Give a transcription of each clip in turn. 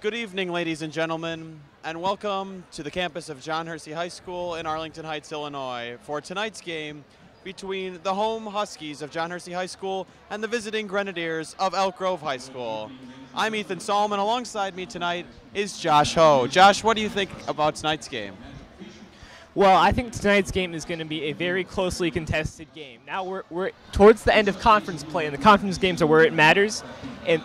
Good evening, ladies and gentlemen, and welcome to the campus of John Hersey High School in Arlington Heights, Illinois, for tonight's game between the home Huskies of John Hersey High School and the visiting Grenadiers of Elk Grove High School. I'm Ethan Salm, and alongside me tonight is Josh Ho. Josh, what do you think about tonight's game? Well, I think tonight's game is going to be a very closely contested game. Now we're towards the end of conference play, and the conference games are where it matters. And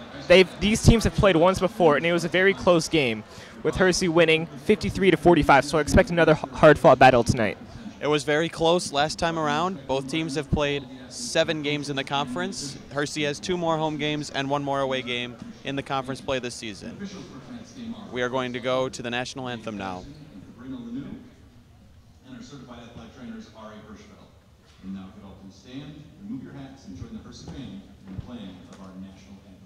these teams have played once before, and it was a very close game, with Hersey winning 53-45. So I expect another hard-fought battle tonight. It was very close last time around. Both teams have played 7 games in the conference. Hersey has 2 more home games and 1 more away game in the conference play this season. We are going to go to the national anthem now. Certified athletic trainers are a Hirschfeld. And now if you all please stand, remove your hats, and join the Hersey band in the playing of our national anthem.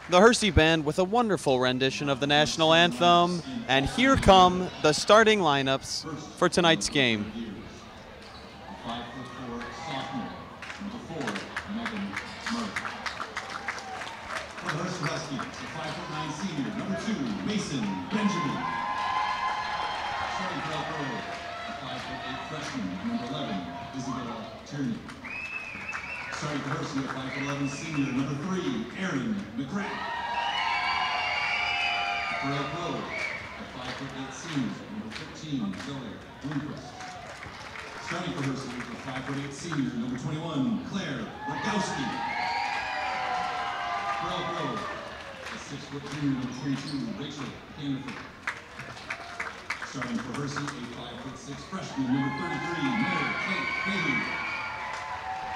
The Hersey Band with a wonderful rendition of the national anthem, and here come the starting lineups for tonight's game. 5'4" sophomore, number 4, Megan Murray. For the Hersey Huskies, the 5'9" senior, number 2, Mason Benjamin. Starting for Elk Grove, the 5'8" freshman, number 11, Isabella Tierney. Starting for Hersey, a 5'11" senior, number 3, Aaron McGrath. For Elk Grove, a 5'8" senior, number 15, Zoe Bloomquist. Starting for Hersey, a 5'8" senior, number 21, Claire Rogowski. For Elk Grove, a 6' junior, number 22, Rachel Canterford. Starting for Hersey, a 5'6" freshman, number 33, Mary Kate Bailey.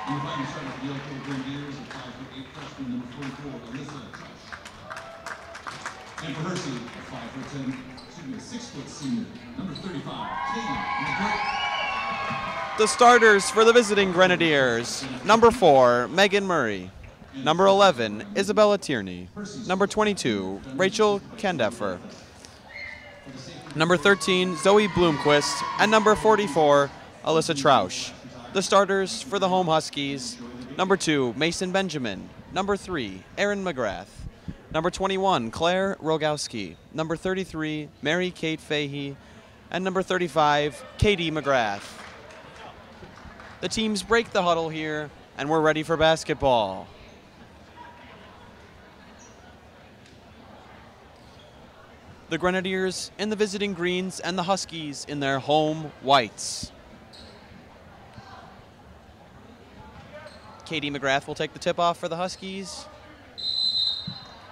And the final starter for the Elk Grove Grenadiers, a 5'8" freshman, number 44, Alyssa Tush. And for Hersey, a 6' senior, number 35, Katie McGrath. The starters for the visiting Grenadiers: number 4, Megan Murray; number 11, Isabella Tierney; number 22, Rachel Candefer; number 13, Zoe Bloomquist; and number 44, Alyssa Trausch. The starters for the home Huskies: number 2, Mason Benjamin; number 3, Aaron McGrath; number 21, Claire Rogowski; number 33, Mary Kate Fahey; and number 35, Katie McGrath. The teams break the huddle here, and we're ready for basketball. The Grenadiers in the visiting greens and the Huskies in their home whites. Katie McGrath will take the tip-off for the Huskies,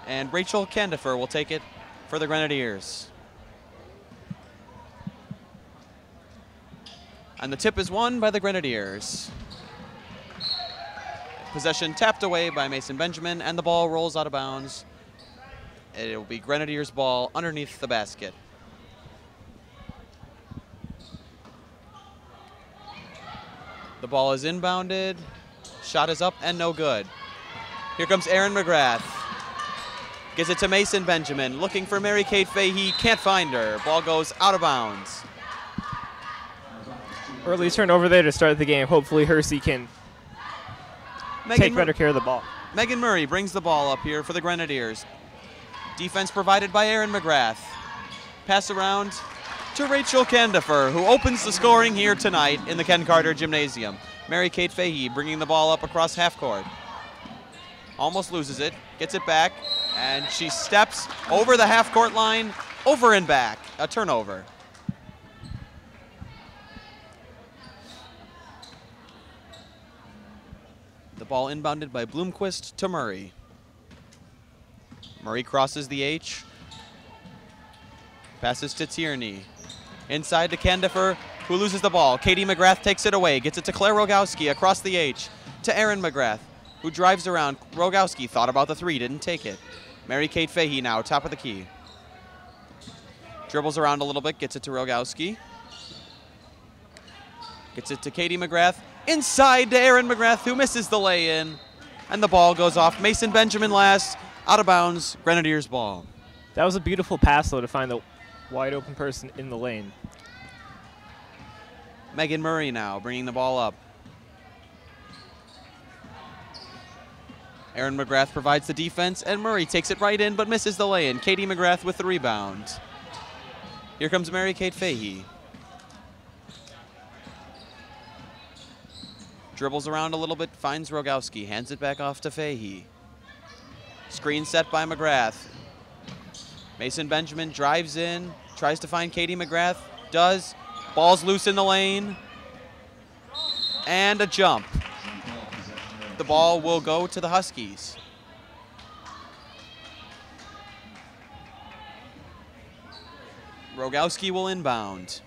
and Rachel Candefer will take it for the Grenadiers. And the tip is won by the Grenadiers. Possession tapped away by Mason Benjamin, and the ball rolls out of bounds. It will be Grenadiers' ball underneath the basket. The ball is inbounded. Shot is up and no good. Here comes Aaron McGrath. Gives it to Mason Benjamin, looking for Mary Kate Fahey, can't find her. Ball goes out of bounds. Early turnover there to start the game. Hopefully Hersey can take better care of the ball. Megan Murray brings the ball up here for the Grenadiers. Defense provided by Erin McGrath. Pass around to Rachel Candifer, who opens the scoring here tonight in the Ken Carter Gymnasium. Mary Kate Fahey bringing the ball up across half court. Almost loses it, gets it back, and she steps over the half court line, over and back. A turnover. The ball inbounded by Bloomquist to Murray. Murray crosses the H. Passes to Tierney. Inside to Candifer, who loses the ball. Katie McGrath takes it away, gets it to Claire Rogowski across the H. To Erin McGrath, who drives around. Rogowski thought about the three, didn't take it. Mary Kate Fahey now, top of the key. Dribbles around a little bit, gets it to Rogowski. Gets it to Katie McGrath. Inside to Erin McGrath, who misses the lay-in. And the ball goes off. Mason Benjamin last, out of bounds, Grenadiers ball. That was a beautiful pass, though, to find the wide open person in the lane. Megan Murray now bringing the ball up. Erin McGrath provides the defense, and Murray takes it right in but misses the lay-in. Katie McGrath with the rebound. Here comes Mary Kate Fahey. Dribbles around a little bit, finds Rogowski, hands it back off to Fahey. Screen set by McGrath. Mason Benjamin drives in, tries to find Katie McGrath, does. Ball's loose in the lane. And a jump. The ball will go to the Huskies. Rogowski will inbound.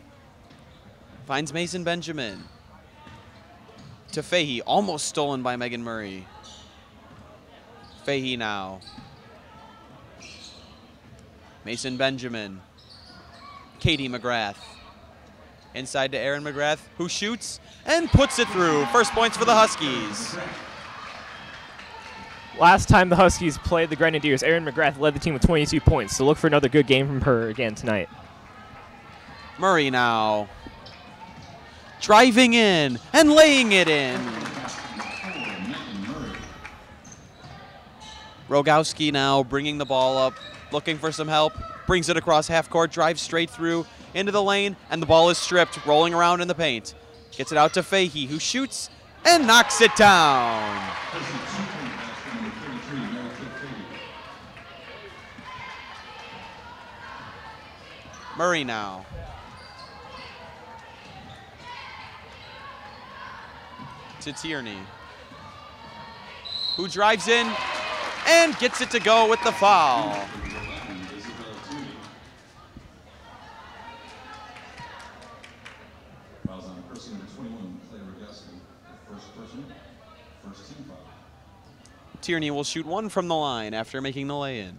Finds Mason Benjamin. To Fahey, almost stolen by Megan Murray. Fahey now. Mason Benjamin. Katie McGrath. Inside to Erin McGrath, who shoots and puts it through. First points for the Huskies. Last time the Huskies played the Grenadiers, Erin McGrath led the team with 22 points, so look for another good game from her again tonight. Murray now. Driving in and laying it in. Rogowski now bringing the ball up, looking for some help. Brings it across half court, drives straight through into the lane, and the ball is stripped, rolling around in the paint. Gets it out to Fahey, who shoots and knocks it down. Murray now. To Tierney, who drives in and gets it to go with the foul. Fouls on Hersey, number 21, Claire Rogowski, first person, first team foul. Tierney will shoot one from the line after making the lay-in.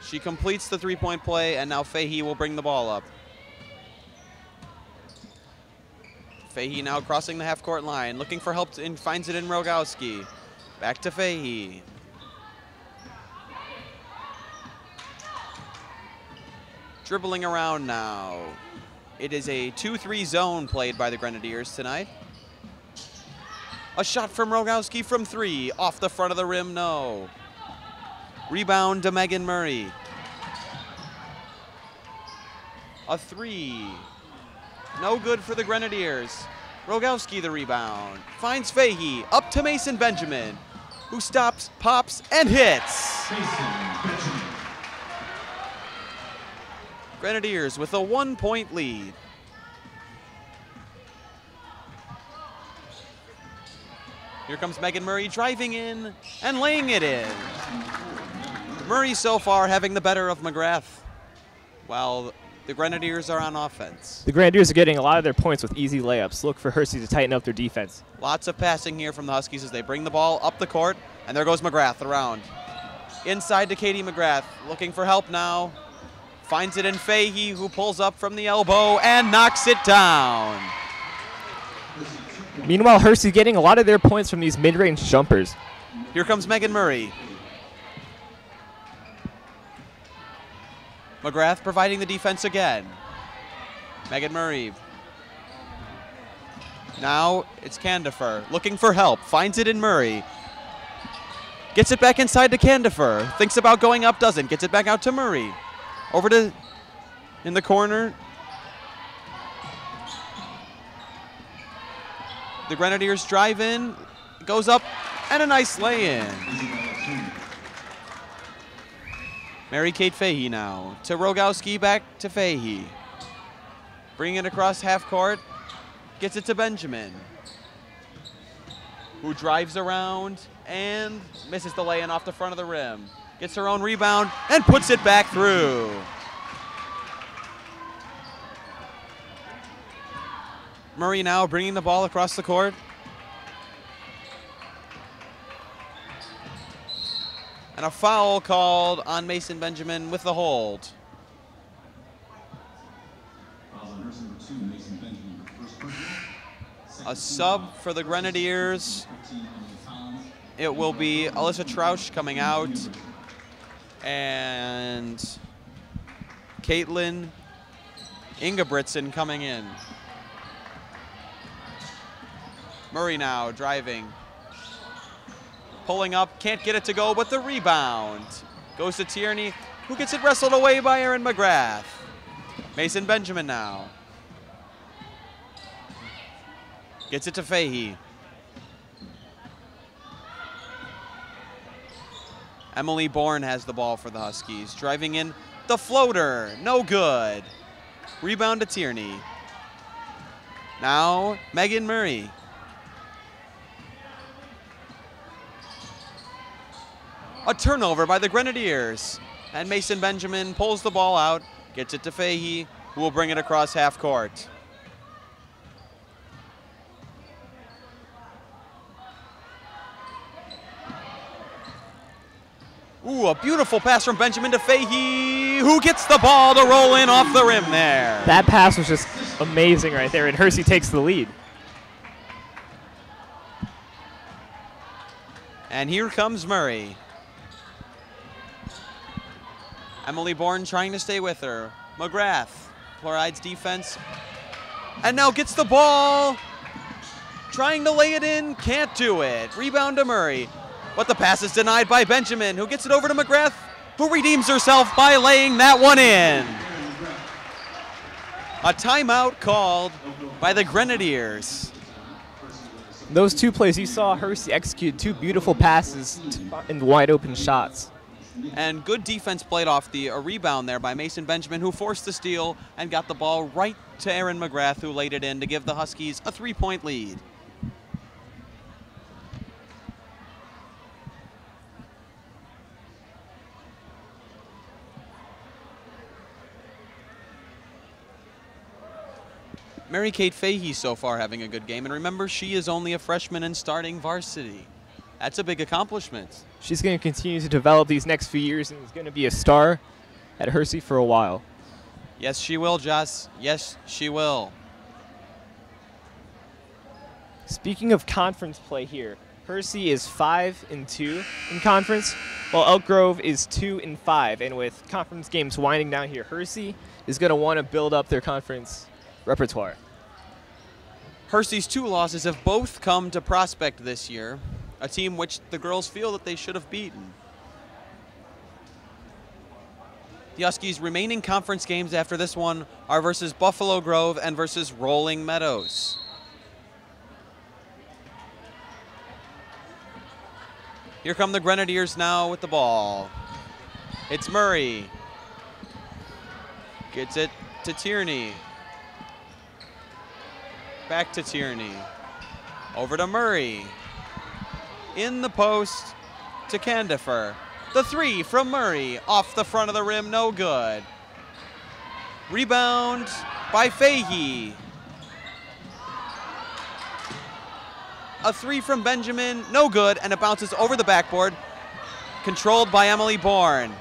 She completes the three-point play, and now Fahey will bring the ball up. Fahey now crossing the half-court line, looking for help, and finds it in Rogowski. Back to Fahey. Dribbling around now. It is a 2-3 zone played by the Grenadiers tonight. A shot from Rogowski from three, off the front of the rim, no. Rebound to Megan Murray. A three. No good for the Grenadiers. Rogowski the rebound. Finds Fahey. Up to Mason Benjamin, who stops, pops, and hits. Grenadiers with a 1-point lead. Here comes Megan Murray driving in and laying it in. Murray so far having the better of McGrath, while the Grenadiers are on offense. The Grenadiers are getting a lot of their points with easy layups. Look for Hersey to tighten up their defense. Lots of passing here from the Huskies as they bring the ball up the court, and there goes McGrath around. Inside to Katie McGrath, looking for help now. Finds it in Fahey, who pulls up from the elbow and knocks it down. Meanwhile, Hersey getting a lot of their points from these mid-range jumpers. Here comes Megan Murray. McGrath providing the defense again. Megan Murray. Now it's Candifer looking for help. Finds it in Murray. Gets it back inside to Candifer. Thinks about going up, doesn't. Gets it back out to Murray. Over to in the corner. The Grenadiers drive in. Goes up and a nice lay-in. Mary-Kate Fahey now to Rogowski, back to Fahey. Bringing it across half court. Gets it to Benjamin, who drives around and misses the lay-in off the front of the rim. Gets her own rebound and puts it back through. Murray now bringing the ball across the court. And a foul called on Mason Benjamin with the hold. A sub for the Grenadiers. It will be Alyssa Trausch coming out and Caitlin Ingebrigtsen coming in. Murray now driving. Pulling up, can't get it to go, but the rebound goes to Tierney, who gets it wrestled away by Erin McGrath. Mason Benjamin now. Gets it to Fahey. Emily Bourne has the ball for the Huskies. Driving in, the floater, no good. Rebound to Tierney. Now, Megan Murray. A turnover by the Grenadiers. And Mason Benjamin pulls the ball out, gets it to Fahey, who will bring it across half court. Ooh, a beautiful pass from Benjamin to Fahey, who gets the ball to roll in off the rim there. That pass was just amazing right there, and Hersey takes the lead. And here comes Murray. Emily Bourne trying to stay with her. McGrath provides defense. And now gets the ball. Trying to lay it in, can't do it. Rebound to Murray. But the pass is denied by Benjamin, who gets it over to McGrath, who redeems herself by laying that one in. A timeout called by the Grenadiers. Those two plays, you saw Hersey execute two beautiful passes and wide open shots. And good defense played off a rebound there by Mason Benjamin, who forced the steal and got the ball right to Erin McGrath, who laid it in to give the Huskies a 3-point lead. Mary-Kate Fahey so far having a good game. And remember, she is only a freshman and starting varsity. That's a big accomplishment. She's going to continue to develop these next few years and is going to be a star at Hersey for a while. Yes, she will, Joss. Yes, she will. Speaking of conference play here, Hersey is 5-2 in conference, while Elk Grove is 2-5. And with conference games winding down here, Hersey is going to want to build up their conference repertoire. Hersey's two losses have both come to Prospect this year, a team which the girls feel that they should have beaten. The Huskies' remaining conference games after this one are versus Buffalo Grove and versus Rolling Meadows. Here come the Grenadiers now with the ball. It's Murray. Gets it to Tierney. Back to Tierney. Over to Murray. In the post to Candifer. The three from Murray. Off the front of the rim, no good. Rebound by Fahey. A three from Benjamin, no good, and it bounces over the backboard. Controlled by Emily Bourne,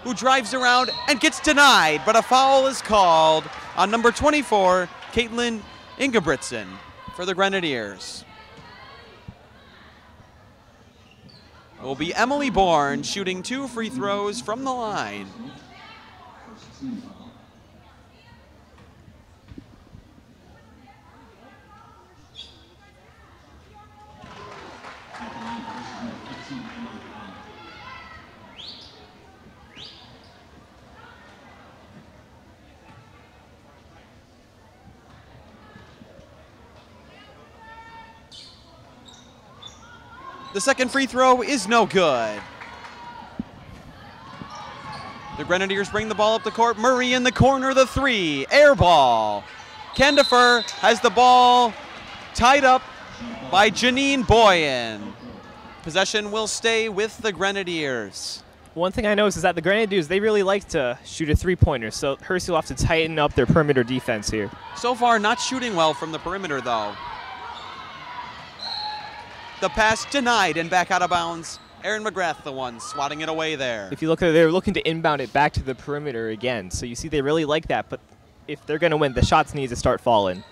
who drives around and gets denied, but a foul is called on number 24, Caitlin Ingebrigtsen, for the Grenadiers. It will be Emily Bourne shooting 2 free throws from the line. The second free throw is no good. The Grenadiers bring the ball up the court. Murray in the corner, the three. Air ball. Kendifer has the ball tied up by Janine Boyen. Possession will stay with the Grenadiers. One thing I noticed is that the Grenadiers, they really like to shoot a three-pointer, so Hersey will have to tighten up their perimeter defense here. So far, not shooting well from the perimeter, though. The pass denied and back out of bounds. Erin McGrath, the one swatting it away there. If you look at it, they're looking to inbound it back to the perimeter again. So you see they really like that, but if they're going to win, the shots need to start falling.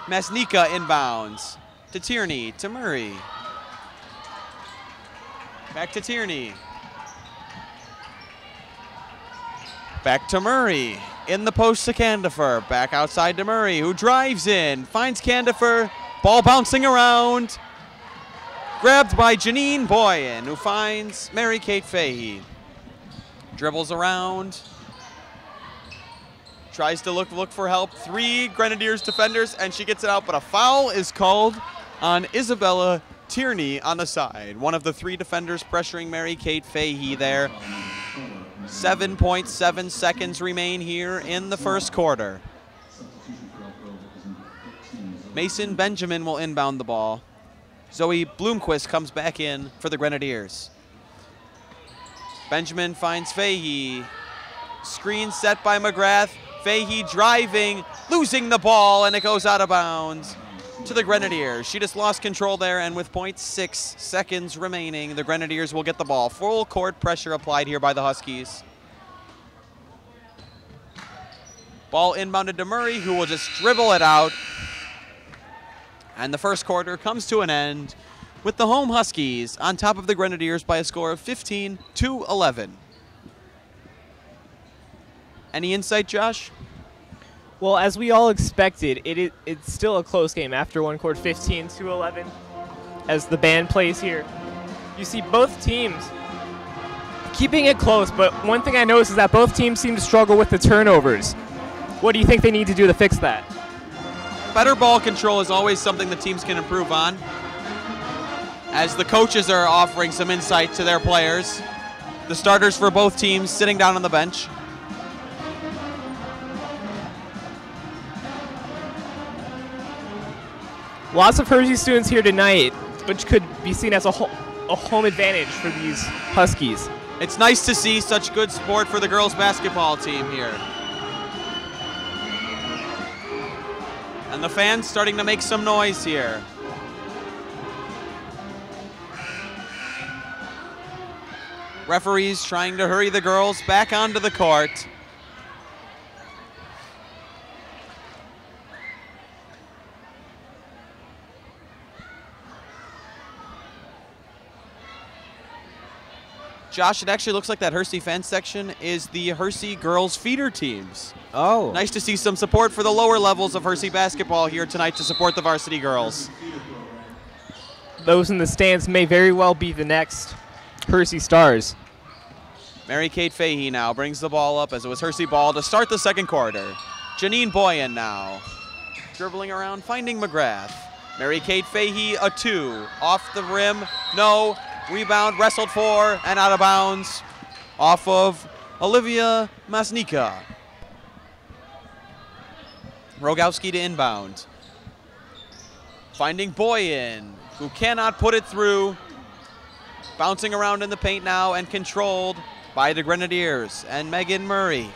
Masnika inbounds to Tierney, to Murray. Back to Tierney. Back to Murray. In the post to Candifer. Back outside to Murray, who drives in, finds Candifer. Ball bouncing around. Grabbed by Janine Boyen, who finds Mary-Kate Fahey. Dribbles around. Tries to look for help. Three Grenadiers defenders, and she gets it out, but a foul is called on Isabella Tierney on the side. One of the three defenders pressuring Mary-Kate Fahey there. 7.7 seconds remain here in the first quarter. Mason Benjamin will inbound the ball. Zoe Bloomquist comes back in for the Grenadiers. Benjamin finds Fahey. Screen set by McGrath. Fahey driving, losing the ball, and it goes out of bounds to the Grenadiers. She just lost control there, and with 0.6 seconds remaining, the Grenadiers will get the ball. Full court pressure applied here by the Huskies. Ball inbounded to Murray, who will just dribble it out. And the first quarter comes to an end with the home Huskies on top of the Grenadiers by a score of 15-11. Any insight, Josh? Well, as we all expected, it's still a close game after one quarter, 15-11, as the band plays here. You see both teams keeping it close, but one thing I noticed is that both teams seem to struggle with the turnovers. What do you think they need to do to fix that? Better ball control is always something the teams can improve on, as the coaches are offering some insight to their players. The starters for both teams sitting down on the bench. Lots of Hersey students here tonight, which could be seen as a home advantage for these Huskies. It's nice to see such good support for the girls basketball team here. And the fans starting to make some noise here. Referees trying to hurry the girls back onto the court. Josh, it actually looks like that Hersey fan section is the Hersey girls feeder teams. Oh. Nice to see some support for the lower levels of Hersey basketball here tonight to support the varsity girls. Those in the stands may very well be the next Hersey Stars. Mary-Kate Fahey now brings the ball up as it was Hersey ball to start the second quarter. Janine Boyen now dribbling around, finding McGrath. Mary-Kate Fahey, a two. Off the rim, no. Rebound, wrestled for, and out of bounds off of Olivia Masnika. Rogowski to inbound. Finding Boyen, who cannot put it through. Bouncing around in the paint now and controlled by the Grenadiers and Megan Murray.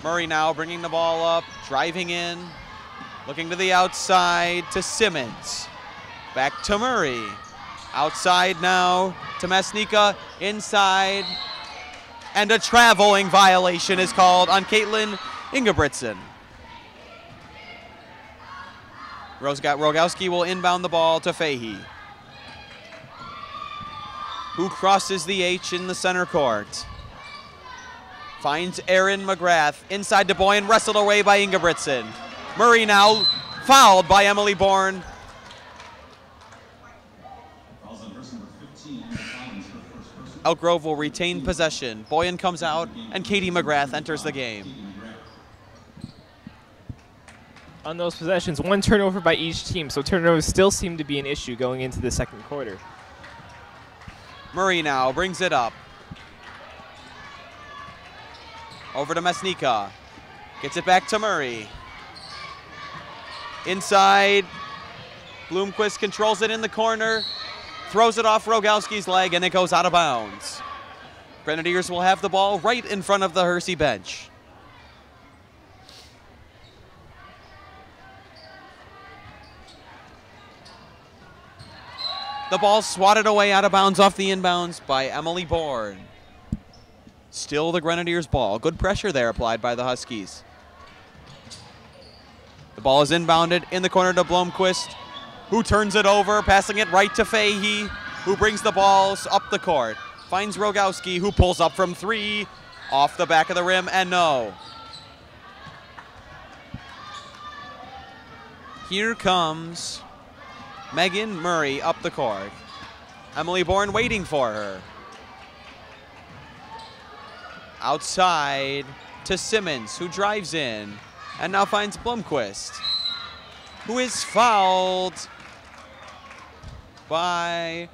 Murray now bringing the ball up, driving in, looking to the outside to Simmons. Back to Murray. Outside now to Masnika, inside. And a traveling violation is called on Caitlin Ingebrigtsen. Rogowski will inbound the ball to Fahey, who crosses the H in the center court. Finds Erin McGrath inside to Boyen, wrestled away by Ingebrigtsen. Murray now fouled by Emily Bourne. Elk Grove will retain possession. Boyen comes out, and Katie McGrath enters the game. on those possessions. 1 turnover by each team, so turnovers still seem to be an issue going into the second quarter. Murray now brings it up. Over to Masnika. Gets it back to Murray. Inside. Bloomquist controls it in the corner. Throws it off Rogowski's leg, and it goes out of bounds. Grenadiers will have the ball right in front of the Hersey bench. The ball swatted away out of bounds off the inbounds by Emily Bourne. Still the Grenadiers' ball. Good pressure there applied by the Huskies. The ball is inbounded in the corner to Blomqvist, who turns it over, passing it right to Fahey, who brings the balls up the court. Finds Rogowski, who pulls up from 3, off the back of the rim, and no. Here comes Megan Murray up the court. Emily Bourne waiting for her. Outside to Simmons, who drives in and now finds Blomqvist, who is fouled by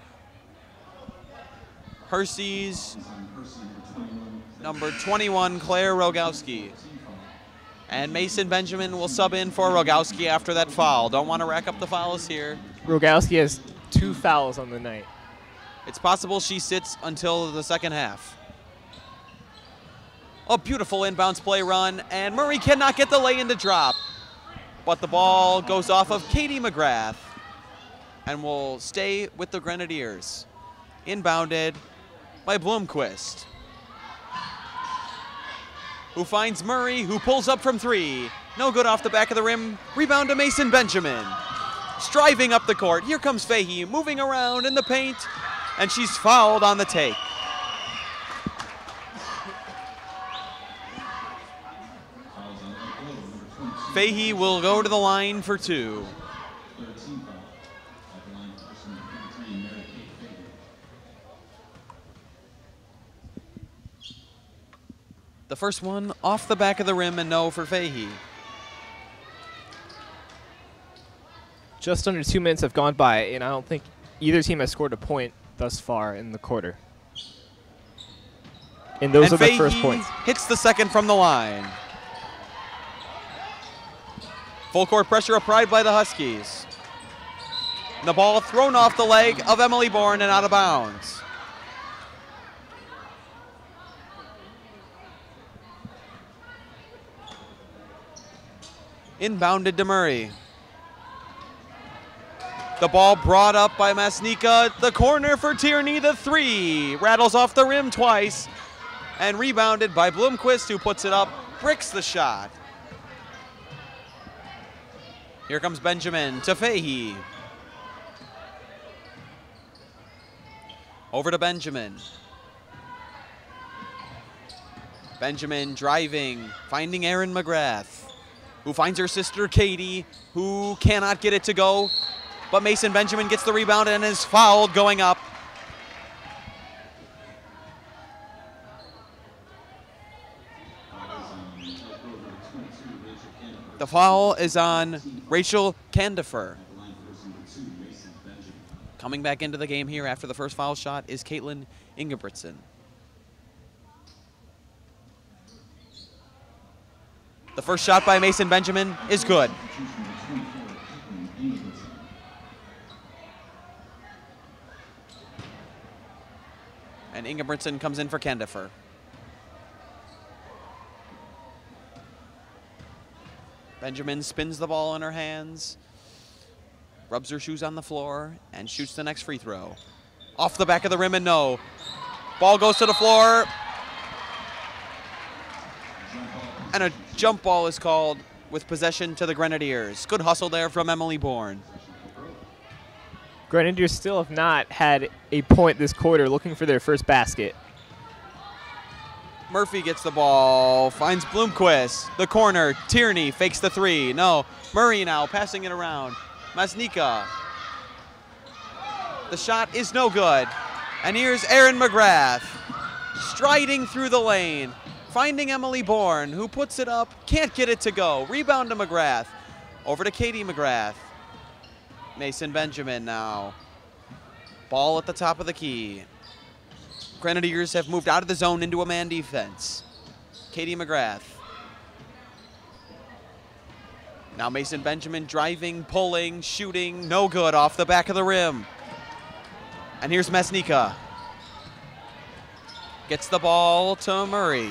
Hersey's number 21, Claire Rogowski. And Mason Benjamin will sub in for Rogowski after that foul. Don't want to rack up the fouls here. Rogowski has 2 fouls on the night. It's possible she sits until the second half. A beautiful inbounds play run, and Murray cannot get the lay-in to drop. But the ball goes off of Katie McGrath and will stay with the Grenadiers. Inbounded by Blomqvist, who finds Murray, who pulls up from 3. No good off the back of the rim. Rebound to Mason Benjamin. Striving up the court. Here comes Fahey, moving around in the paint, and she's fouled on the take. Fahey will go to the line for 2. The first one off the back of the rim and no for Fahey. Just under 2 minutes have gone by, and I don't think either team has scored a point thus far in the quarter. And those are the first points. Hits the second from the line. Full court pressure applied by the Huskies. And the ball thrown off the leg of Emily Bourne and out of bounds. Inbounded to Murray. The ball brought up by Masnika. The corner for Tierney, the 3. Rattles off the rim twice. And rebounded by Blomqvist, who puts it up, bricks the shot. Here comes Benjamin to Fahey. Over to Benjamin. Benjamin driving, finding Erin McGrath, who finds her sister Katie, who cannot get it to go. But Mason Benjamin gets the rebound and is fouled going up. The foul is on Rachel Candifer. Coming back into the game here after the first foul shot is Caitlin Ingebrigtsen. The first shot by Mason Benjamin is good. And Ingebrigtsen comes in for Candifer. Benjamin spins the ball in her hands, rubs her shoes on the floor, and shoots the next free throw. Off the back of the rim and no. Ball goes to the floor. And a jump ball is called with possession to the Grenadiers. Good hustle there from Emily Bourne. Grenadiers still have not had a point this quarter, looking for their first basket. Murphy gets the ball, finds Blomqvist. The corner, Tierney fakes the 3. No, Murray now passing it around. Masnika. The shot is no good. And here's Erin McGrath, striding through the lane, finding Emily Bourne, who puts it up, can't get it to go. Rebound to McGrath. Over to Katie McGrath. Mason Benjamin now. Ball at the top of the key. Grenadiers have moved out of the zone into a man defense. Katie McGrath. Now Mason Benjamin driving, pulling, shooting, no good off the back of the rim. And here's Masnika. Gets the ball to Murray.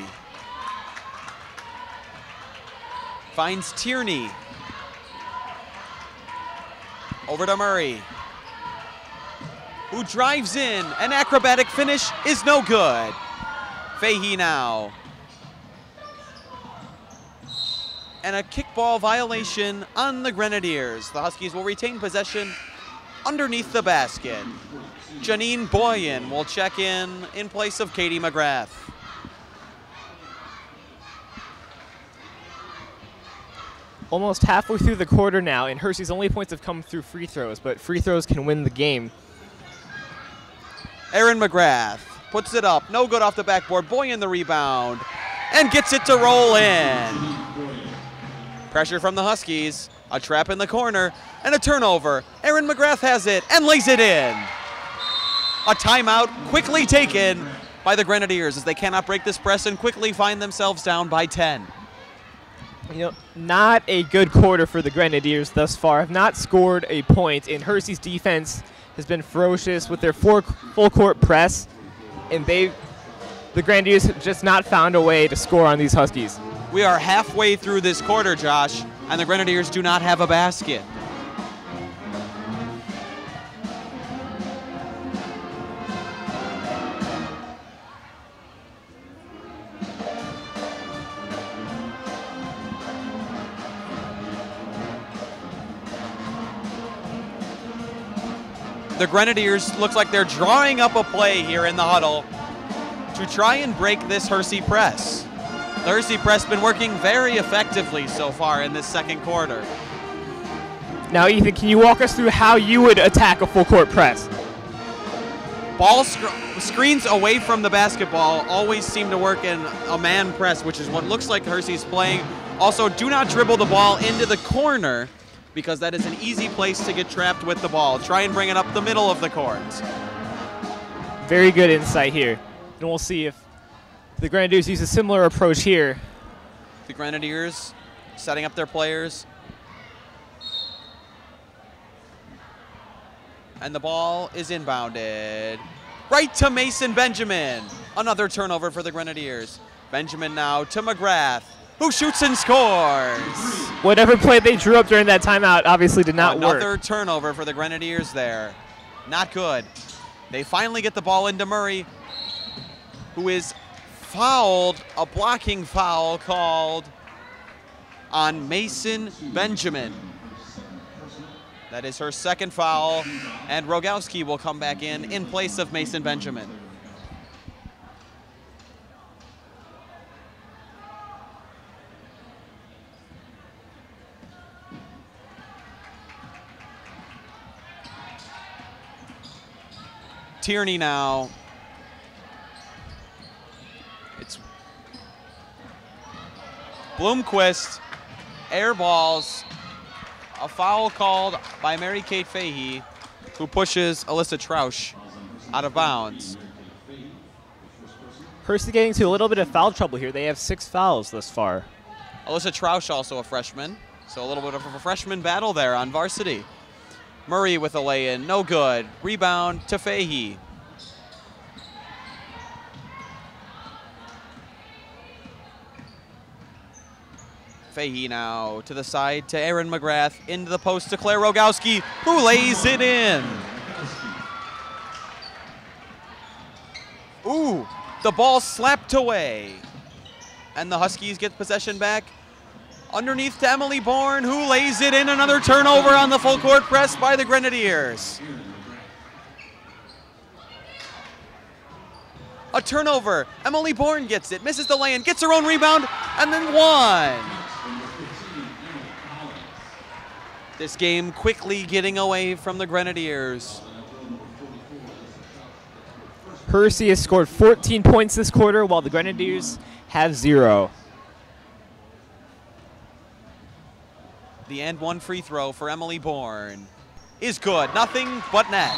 Finds Tierney. Over to Murray, who drives in. An acrobatic finish is no good. Fahey now. And a kickball violation on the Grenadiers. The Huskies will retain possession underneath the basket. Janine Boyan will check in place of Katie McGrath. Almost halfway through the quarter now, and Hersey's only points have come through free throws, but free throws can win the game. Erin McGrath puts it up, no good off the backboard. Boyan the rebound, and gets it to roll in. Pressure from the Huskies, a trap in the corner, and a turnover. Erin McGrath has it and lays it in. A timeout quickly taken by the Grenadiers as they cannot break this press and quickly find themselves down by 10. You know, not a good quarter for the Grenadiers thus far. Have not scored a point, and Hersey's defense has been ferocious with their full court press, and the Grenadiers have just not found a way to score on these Huskies. We are halfway through this quarter, Josh, and the Grenadiers do not have a basket. The Grenadiers looks like they're drawing up a play here in the huddle to try and break this Hersey press. The Hersey press been working very effectively so far in this second quarter. Now, Ethan, can you walk us through how you would attack a full court press? Ball screens away from the basketball always seem to work in a man press, which is what looks like Hersey's playing. Also, do not dribble the ball into the corner, because that is an easy place to get trapped with the ball. Try and bring it up the middle of the court. Very good insight here. And we'll see if the Grenadiers use a similar approach here. The Grenadiers setting up their players. And the ball is inbounded. Right to Mason Benjamin. Another turnover for the Grenadiers. Benjamin now to McGrath, who shoots and scores. Whatever play they drew up during that timeout obviously did not work. Another turnover for the Grenadiers there. Not good. They finally get the ball into Murray, who is fouled, a blocking foul called on Mason Benjamin. That is her second foul, and Rogowski will come back in place of Mason Benjamin. Tierney now. It's Bloomquist, air balls, a foul called by Mary Kate Fahey, who pushes Alyssa Trausch out of bounds. Hersey getting to a little bit of foul trouble here. They have 6 fouls thus far. Alyssa Trausch also a freshman, so a little bit of a freshman battle there on varsity. Murray with a lay-in, no good. Rebound to Fahey. Fahey now to the side to Erin McGrath, into the post to Claire Rogowski, who lays it in. Ooh, the ball slapped away. And the Huskies get possession back. Underneath to Emily Bourne, who lays it in. Another turnover on the full court press by the Grenadiers. A turnover. Emily Bourne gets it, misses the lay-in, gets her own rebound, and then one. This game quickly getting away from the Grenadiers. Hersey has scored 14 points this quarter, while the Grenadiers have 0. The and one free throw for Emily Bourne is good. Nothing but net.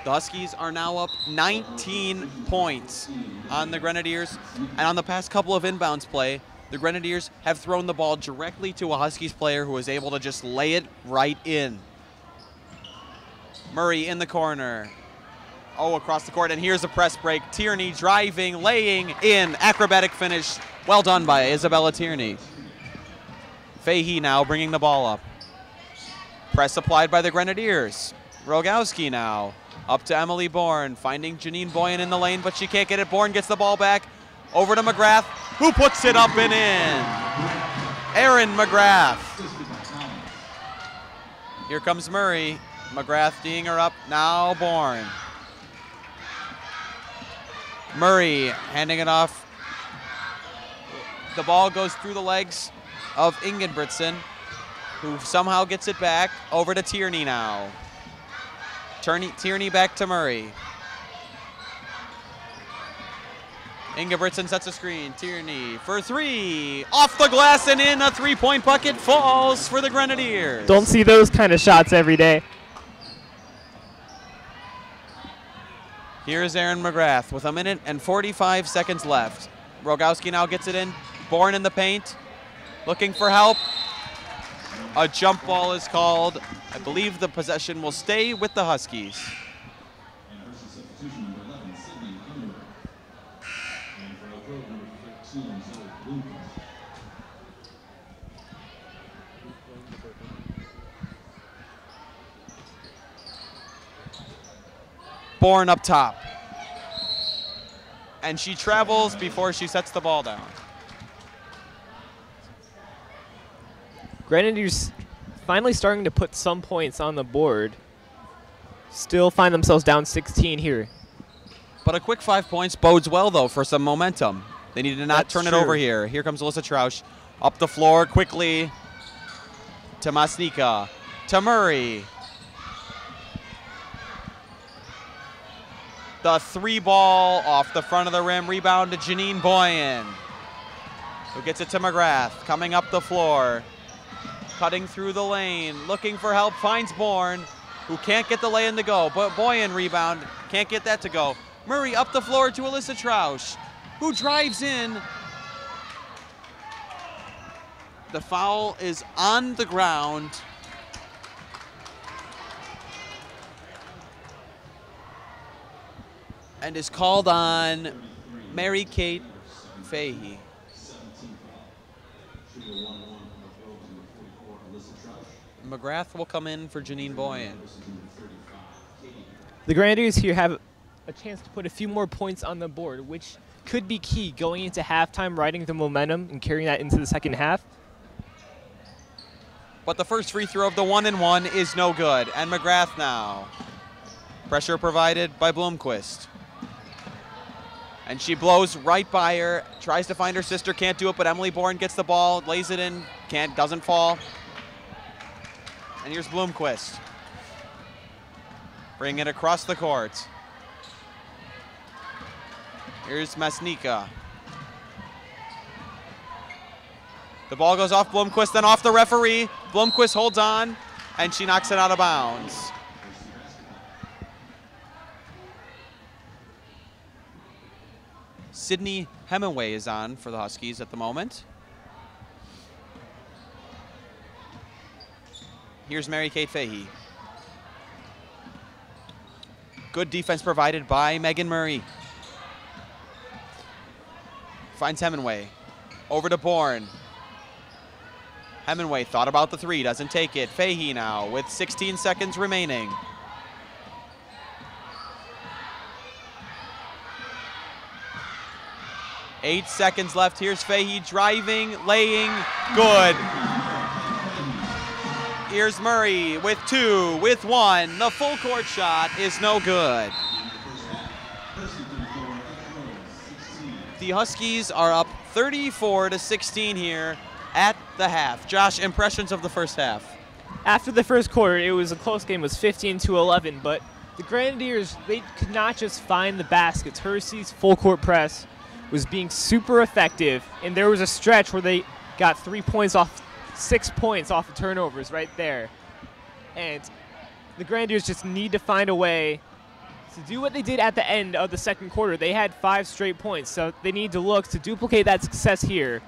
The Huskies are now up 19 points on the Grenadiers. And on the past couple of inbounds play, the Grenadiers have thrown the ball directly to a Huskies player who was able to just lay it right in. Murray in the corner. Oh, across the court, and here's a press break. Tierney driving, laying in. Acrobatic finish. Well done by Isabella Tierney. Fahey now bringing the ball up. Press applied by the Grenadiers. Rogowski now up to Emily Bourne, finding Janine Boyan in the lane, but she can't get it. Bourne gets the ball back. Over to McGrath, who puts it up and in. Erin McGrath. Here comes Murray. McGrath D'ing her up. Now Bourne. Murray handing it off. The ball goes through the legs of Ingebrigtsen, who somehow gets it back. Over to Tierney now. Tierney back to Murray. Ingebrigtsen sets a screen. Tierney for three. Off the glass and in. A three-point bucket falls for the Grenadiers. Don't see those kind of shots every day. Here's Erin McGrath with 1 minute and 45 seconds left. Rogowski now gets it in. Bourne in the paint. Looking for help. A jump ball is called. I believe the possession will stay with the Huskies. And Hersey substitution number 11, Sydney Underwood. And for Elk Grove, number 15, Zoe Bloomquist. Bourne up top. And she travels before she sets the ball down. Grenadiers finally starting to put some points on the board. Still find themselves down 16 here. But a quick 5 points bodes well, though, for some momentum. They need to not That's turn it true. over here. Here comes Alyssa Trausch. Up the floor quickly to Masnika. To Murray. The three ball off the front of the rim. Rebound to Janine Boyan, who gets it to McGrath. Coming up the floor. Cutting through the lane. Looking for help. Finds Bourne, who can't get the lay-in to go. But Boyan rebound. Can't get that to go. Murray up the floor to Alyssa Trausch, who drives in. The foul is on the ground. And is called on Mary Kate Fahey. 17 foul. Should be a 1-1 Elk Grove, number 44, Alyssa Trausch. McGrath will come in for Janine Boyan. Versus number 35, Katie. The Grenadiers here have a chance to put a few more points on the board, which could be key going into halftime, riding the momentum and carrying that into the second half. But the first free throw of the 1-and-1 is no good. And McGrath now. Pressure provided by Bloomquist. And she blows right by her, tries to find her sister, can't do it, but Emily Bourne gets the ball, lays it in, doesn't fall. And here's Bloomquist. Bring it across the court. Here's Masnika. The ball goes off Bloomquist, then off the referee. Bloomquist holds on, and she knocks it out of bounds. Sydney Hemingway is on for the Huskies at the moment. Here's Mary Kate Fahey. Good defense provided by Megan Murray. Finds Hemingway. Over to Bourne. Hemingway thought about the three, doesn't take it. Fahey now with 16 seconds remaining. Eight seconds left. Here's Fahey driving, laying, good. Here's Murray with two, with one. The full court shot is no good. The Huskies are up 34-16 here at the half. Josh, impressions of the first half? After the first quarter, it was a close game. It was 15-11, but the Grenadiers, they could not just find the baskets. Hersey's full court press was being super effective, and there was a stretch where they got 3 points off 6 points off of turnovers right there. And the Grenadiers just need to find a way to do what they did at the end of the second quarter. They had 5 straight points, so they need to look to duplicate that success here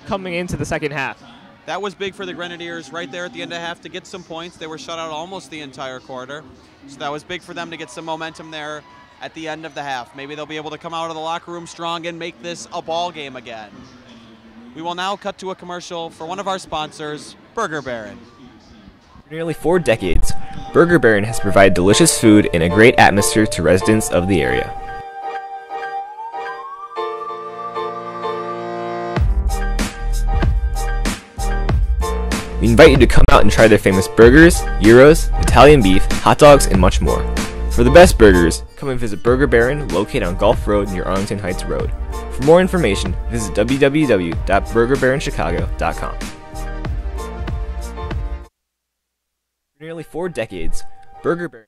coming into the second half. That was big for the Grenadiers right there at the end of half to get some points. They were shut out almost the entire quarter. So that was big for them to get some momentum there at the end of the half. Maybe they'll be able to come out of the locker room strong and make this a ball game again. We will now cut to a commercial for one of our sponsors, Burger Baron. For nearly 4 decades, Burger Baron has provided delicious food and a great atmosphere to residents of the area. We invite you to come out and try their famous burgers, gyros, Italian beef, hot dogs, and much more. For the best burgers, come and visit Burger Baron, located on Gulf Road near Arlington Heights Road. For more information, visit www.burgerbaronchicago.com. For nearly 4 decades, Burger Baron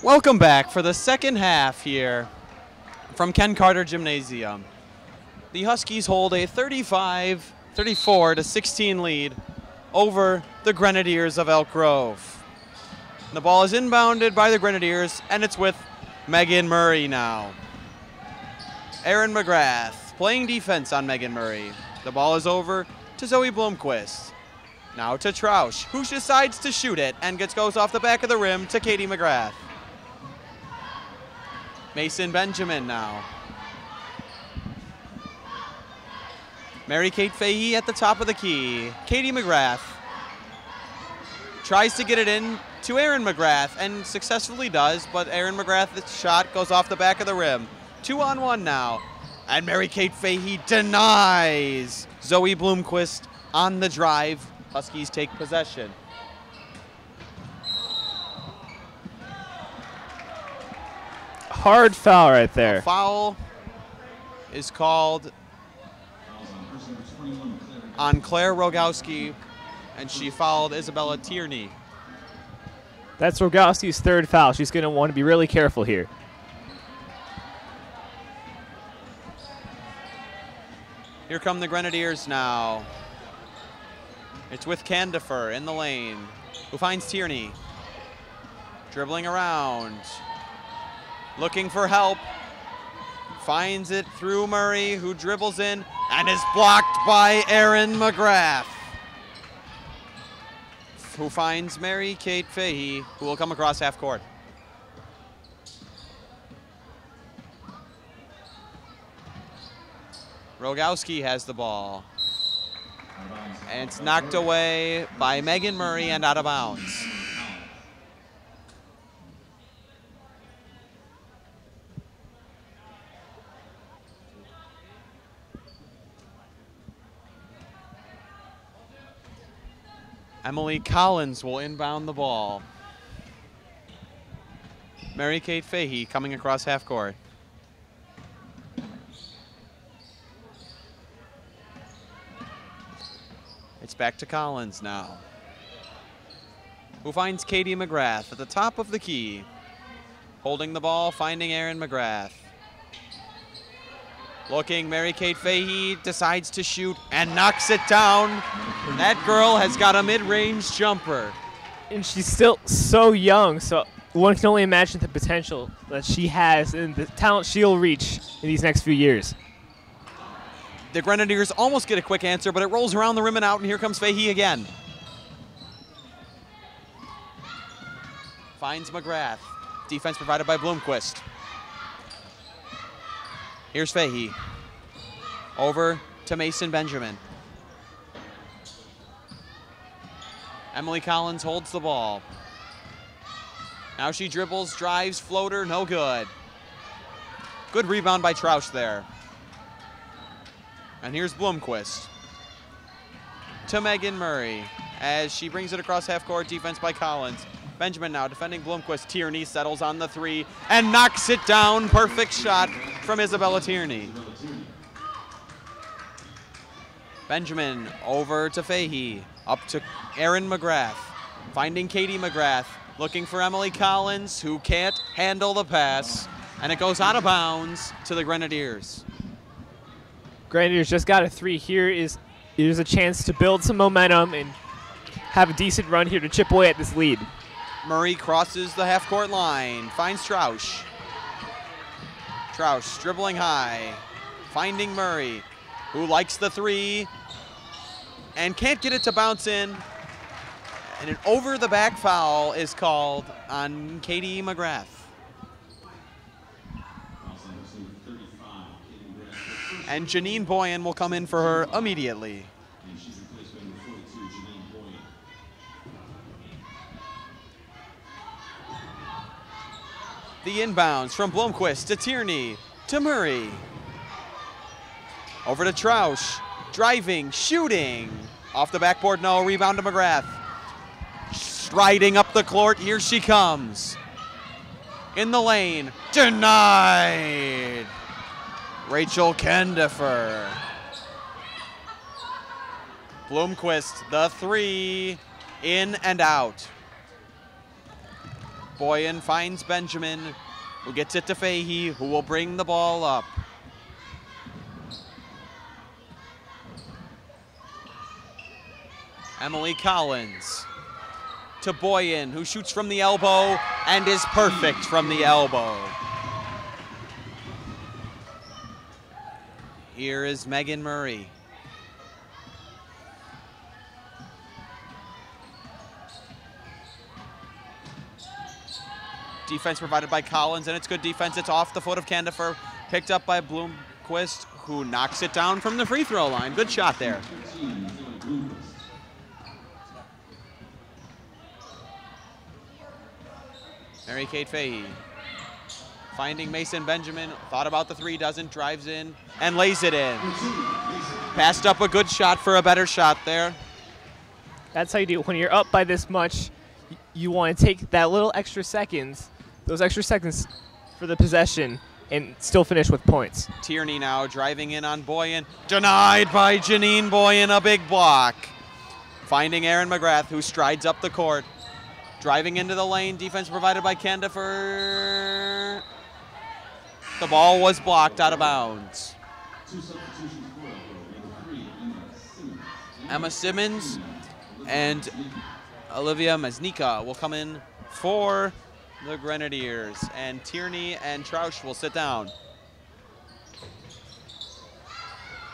Welcome back for the second half here from Ken Carter Gymnasium. The Huskies hold a 34-16 lead over the Grenadiers of Elk Grove. The ball is inbounded by the Grenadiers, and it's with Megan Murray now. Erin McGrath playing defense on Megan Murray. The ball is over to Zoe Blomquist. Now to Trausch, who decides to shoot it and goes off the back of the rim to Katie McGrath. Mason Benjamin now. Mary-Kate Fahey at the top of the key. Katie McGrath tries to get it in to Erin McGrath and successfully does, but Erin McGrath's shot goes off the back of the rim. 2-on-1 now, and Mary-Kate Fahey denies. Zoe Blomquist on the drive. Huskies take possession. Hard foul right there. A foul is called on Claire Rogowski, and she fouled Isabella Tierney. That's Rogowski's third foul. She's going to want to be really careful here. Here come the Grenadiers now. It's with Candifer in the lane, who finds Tierney. Dribbling around. Looking for help. Finds it through Murray, who dribbles in and is blocked by Erin McGrath, who finds Mary-Kate Fahey, who will come across half court. Rogowski has the ball. And it's knocked away by Megan Murray and out of bounds. Emily Collins will inbound the ball. Mary-Kate Fahey coming across half court. It's back to Collins now, who finds Katie McGrath at the top of the key. Holding the ball, finding Erin McGrath. Looking, Mary-Kate Fahey decides to shoot and knocks it down. That girl has got a mid-range jumper. And she's still so young, so one can only imagine the potential that she has and the talent she'll reach in these next few years. The Grenadiers almost get a quick answer, but it rolls around the rim and out, and here comes Fahey again. Finds McGrath. Defense provided by Blomquist. Here's Fahey. Over to Mason Benjamin. Emily Collins holds the ball. Now she dribbles, drives, floater, no good. Good rebound by Trausch there. And here's Blomquist to Megan Murray as she brings it across half court. Defense by Collins. Benjamin now defending Blomquist. Tierney settles on the three and knocks it down. Perfect shot from Isabella Tierney. Benjamin over to Fahey. Up to Erin McGrath. Finding Katie McGrath. Looking for Emily Collins, who can't handle the pass. And it goes out of bounds to the Grenadiers. Grenadiers just got a three. Here's a chance to build some momentum and have a decent run here to chip away at this lead. Murray crosses the half-court line, finds Trausch. Trausch dribbling high, finding Murray, who likes the three and can't get it to bounce in. And an over-the-back foul is called on Katie McGrath. And Janine Boyan will come in for her immediately. The inbounds from Blomquist to Tierney to Murray. Over to Trausch, driving, shooting. Off the backboard, no, rebound to McGrath. Striding up the court, here she comes. In the lane, denied. Rachel Candifer. Blomquist, the three, in and out. Boyan finds Benjamin, who gets it to Fahey, who will bring the ball up. Emily Collins to Boyan, who shoots from the elbow and is perfect from the elbow. Here is Megan Murray. Defense provided by Collins, and it's good defense. It's off the foot of Candifer, picked up by Bloomquist, who knocks it down from the free throw line. Good shot there. Mary Kate Fahey finding Mason Benjamin, thought about the three, doesn't, drives in and lays it in. Passed up a good shot for a better shot there. That's how you do it. When you're up by this much, you want to take that little extra seconds, those extra seconds for the possession, and still finish with points. Tierney now driving in on Boyan. Denied by Janine Boyan, a big block. Finding Erin McGrath, who strides up the court. Driving into the lane, defense provided by Candifer. The ball was blocked out of bounds. Emma Simmons and Olivia Mesnika will come in for the Grenadiers, and Tierney and Trausch will sit down.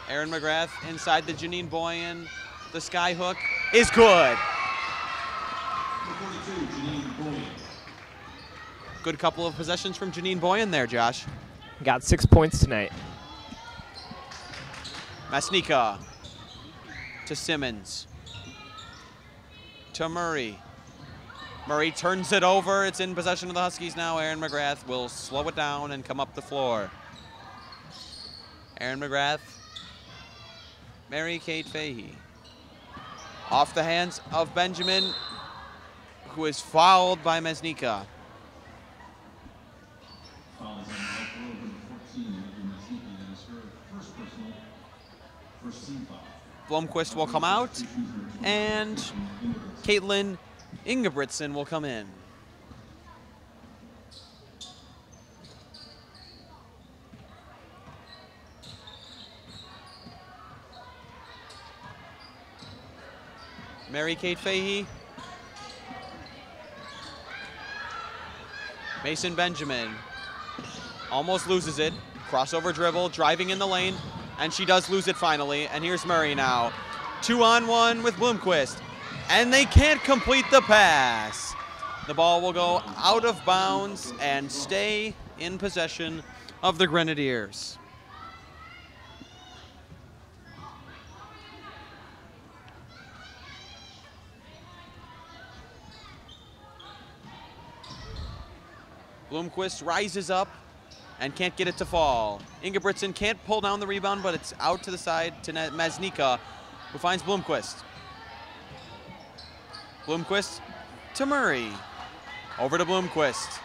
Erin McGrath inside the Janine Boyan. The sky hook is good. Good couple of possessions from Janine Boyan there, Josh. Got 6 points tonight. Mesnika to Simmons. To Murray. Murray turns it over. It's in possession of the Huskies now. Erin McGrath will slow it down and come up the floor. Erin McGrath. Mary Kate Fahey. Off the hands of Benjamin, who is fouled by Mesnika. Blomquist will come out, and Caitlin Ingebrigtsen will come in. Mary Kate Fahey. Mason Benjamin almost loses it. Crossover dribble, driving in the lane, and she does lose it finally. And here's Murray now. 2-on-1 with Bloomquist, and they can't complete the pass. The ball will go out of bounds and stay in possession of the Grenadiers. Bloomquist rises up and can't get it to fall. Ingebrigtsen can't pull down the rebound, but it's out to the side to Mesnika, who finds Bloomquist. Bloomquist to Murray. Over to Bloomquist.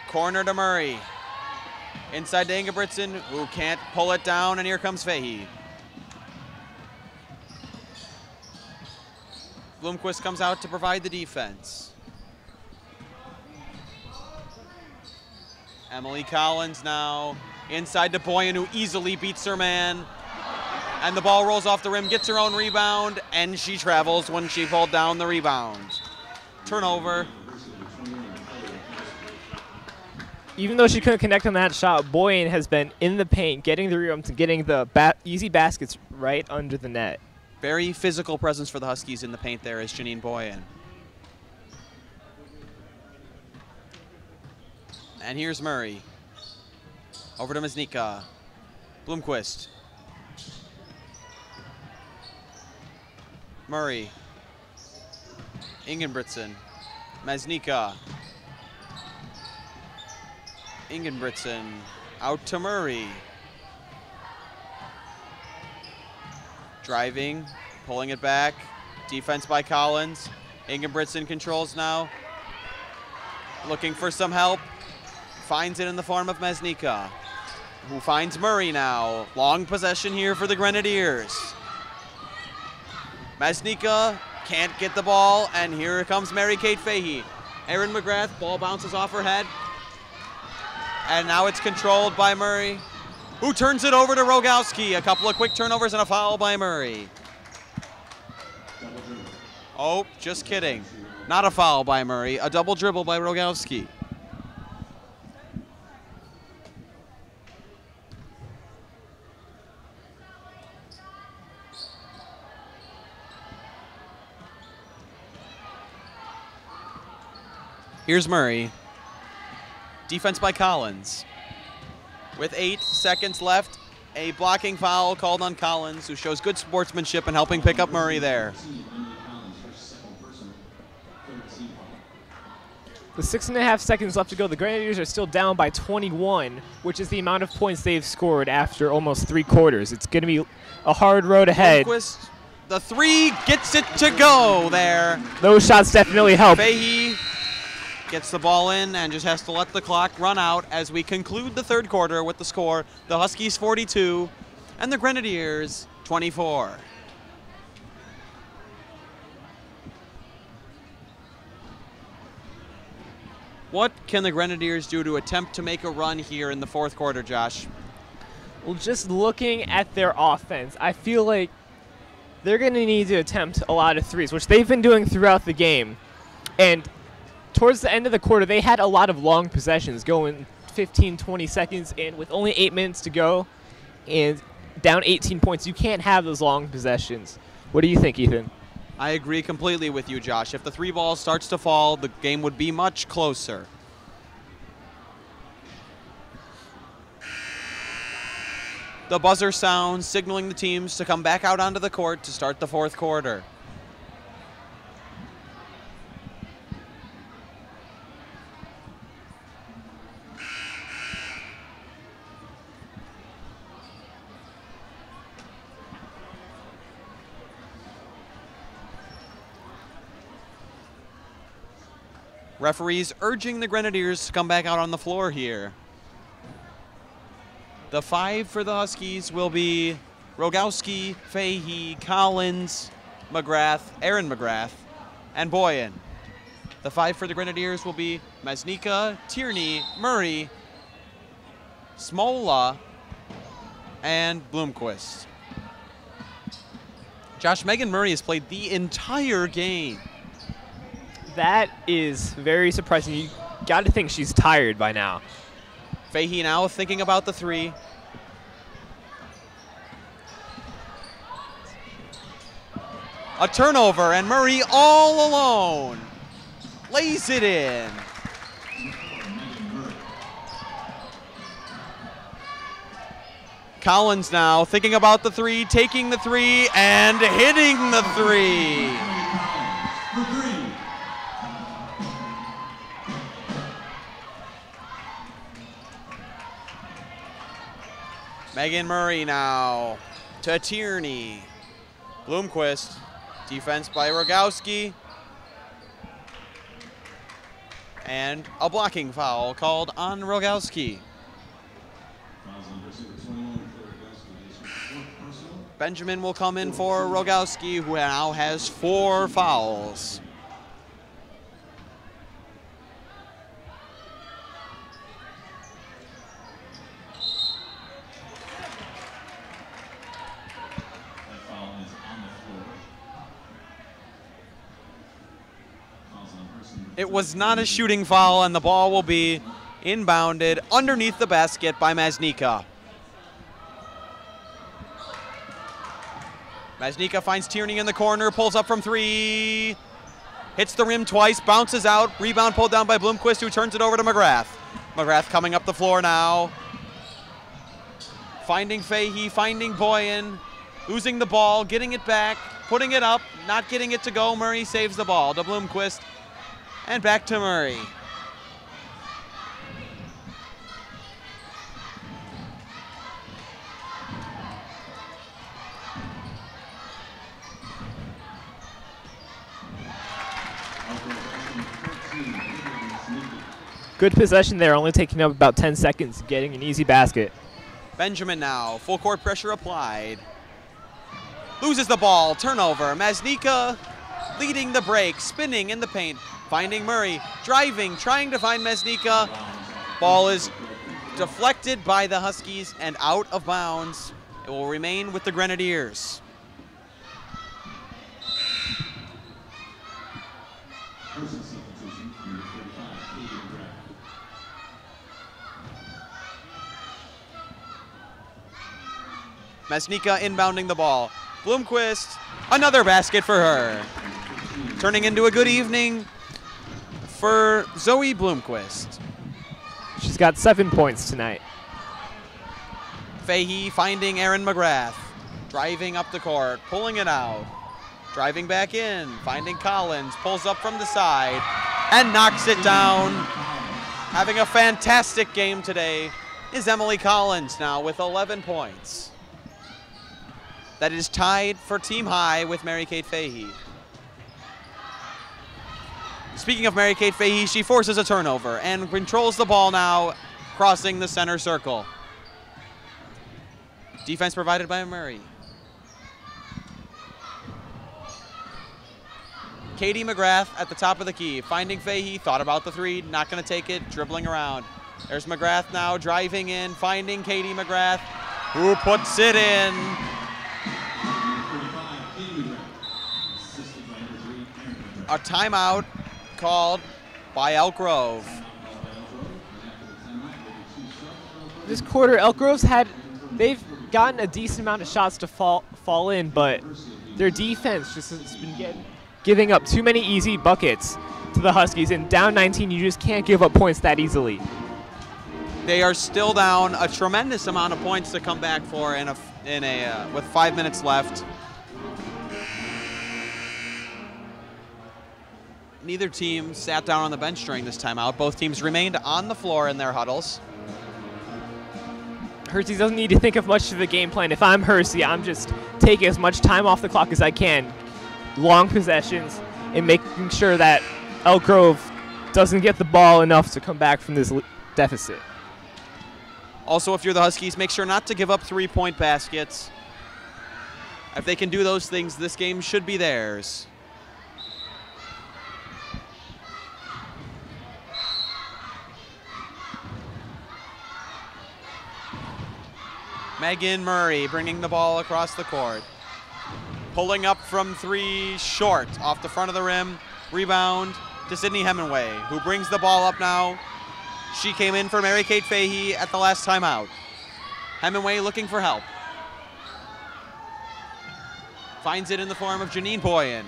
Corner to Murray. Inside to Ingebrigtsen, who can't pull it down, and here comes Fahey. Bloomquist comes out to provide the defense. Emily Collins now inside to Boyan, who easily beats her man. And the ball rolls off the rim, gets her own rebound, and she travels when she pulled down the rebound. Turnover. Even though she couldn't connect on that shot, Boyan has been in the paint, getting the rebounds and getting the easy baskets right under the net. Very physical presence for the Huskies in the paint there is Janine Boyan. And here's Murray. Over to Mesnika. Bloomquist. Murray. Ingebrigtsen. Mesnika. Ingebrigtsen. Out to Murray. Driving, pulling it back. Defense by Collins. Ingebrigtsen controls now. Looking for some help. Finds it in the form of Mesnika, who finds Murray now. Long possession here for the Grenadiers. Mesnika can't get the ball, and here comes Mary Kate Fahey. Erin McGrath, ball bounces off her head. And now it's controlled by Murray, who turns it over to Rogowski. A couple of quick turnovers and a foul by Murray. Oh, just kidding. Not a foul by Murray, a double dribble by Rogowski. Here's Murray. Defense by Collins. With 8 seconds left, a blocking foul called on Collins, who shows good sportsmanship in helping pick up Murray there. With 6.5 seconds left to go, the Grenadiers are still down by 21, which is the amount of points they've scored after almost 3 quarters. It's going to be a hard road ahead. Lundquist, the 3 gets it to go there. Those shots definitely help. Fahey gets the ball in and just has to let the clock run out as we conclude the third quarter with the score, the Huskies 42 and the Grenadiers 24. What can the Grenadiers do to attempt to make a run here in the fourth quarter, Josh? Well, just looking at their offense, I feel like they're going to need to attempt a lot of threes, which they've been doing throughout the game. And towards the end of the quarter, they had a lot of long possessions, going 15, 20 seconds, and with only 8 minutes to go and down 18 points, you can't have those long possessions. What do you think, Ethan? I agree completely with you, Josh. If the 3 ball starts to fall, the game would be much closer. The buzzer sounds, signaling the teams to come back out onto the court to start the fourth quarter. Referees urging the Grenadiers to come back out on the floor here. The 5 for the Huskies will be Rogowski, Fahey, Collins, McGrath, Erin McGrath, and Boyan. The 5 for the Grenadiers will be Masnika, Tierney, Murray, Smola, and Bloomquist. Josh, Megan Murray has played the entire game. That is very surprising. You got to think she's tired by now. Fahey now thinking about the 3. A turnover, and Murray all alone lays it in. Collins now thinking about the 3, taking the 3, and hitting the 3. Megan Murray now to Tierney. Bloomquist, defense by Rogowski. And a blocking foul called on Rogowski. Benjamin will come in for Rogowski, who now has 4 fouls. It was not a shooting foul, and the ball will be inbounded underneath the basket by Masnika. Masnika finds Tierney in the corner, pulls up from 3, hits the rim twice, bounces out, rebound pulled down by Bloomquist, who turns it over to McGrath. McGrath coming up the floor now. Finding Fahey, finding Boyan, losing the ball, getting it back, putting it up, not getting it to go. Murray saves the ball to Bloomquist. And back to Murray. Good possession there, only taking up about 10 seconds, getting an easy basket. Benjamin now, full court pressure applied. Loses the ball, turnover. Masnika leading the break, spinning in the paint, finding Murray, driving, trying to find Mesnica. Ball is deflected by the Huskies and out of bounds. It will remain with the Grenadiers. Mesnica inbounding the ball. Bloomquist, another basket for her. Turning into a good evening for Zoe Bloomquist. She's got 7 points tonight. Fahey finding Erin McGrath. Driving up the court, pulling it out. Driving back in, finding Collins, pulls up from the side, and knocks it down. Having a fantastic game today is Emily Collins now with 11 points. That is tied for team high with Mary-Kate Fahey. Speaking of Mary-Kate Fahey, she forces a turnover and controls the ball now, crossing the center circle. Defense provided by Murray. Katie McGrath at the top of the key, finding Fahey, thought about the three, not gonna take it, dribbling around. There's McGrath now driving in, finding Katie McGrath, who puts it in. A timeout called by Elk Grove. This quarter, Elk Grove's they've gotten a decent amount of shots to fall in, but their defense just has been giving up too many easy buckets to the Huskies, and down 19, you just can't give up points that easily. They are still down a tremendous amount of points to come back for with 5 minutes left. Neither team sat down on the bench during this timeout. Both teams remained on the floor in their huddles. Hersey doesn't need to think of much of the game plan. If I'm Hersey, I'm just taking as much time off the clock as I can. Long possessions and making sure that Elk Grove doesn't get the ball enough to come back from this deficit. Also, if you're the Huskies, make sure not to give up three-point baskets. If they can do those things, this game should be theirs. Megan Murray bringing the ball across the court. Pulling up from three, short, off the front of the rim. Rebound to Sydney Hemingway, who brings the ball up now. She came in for Mary-Kate Fahey at the last timeout. Hemingway looking for help. Finds it in the form of Janine Boyen.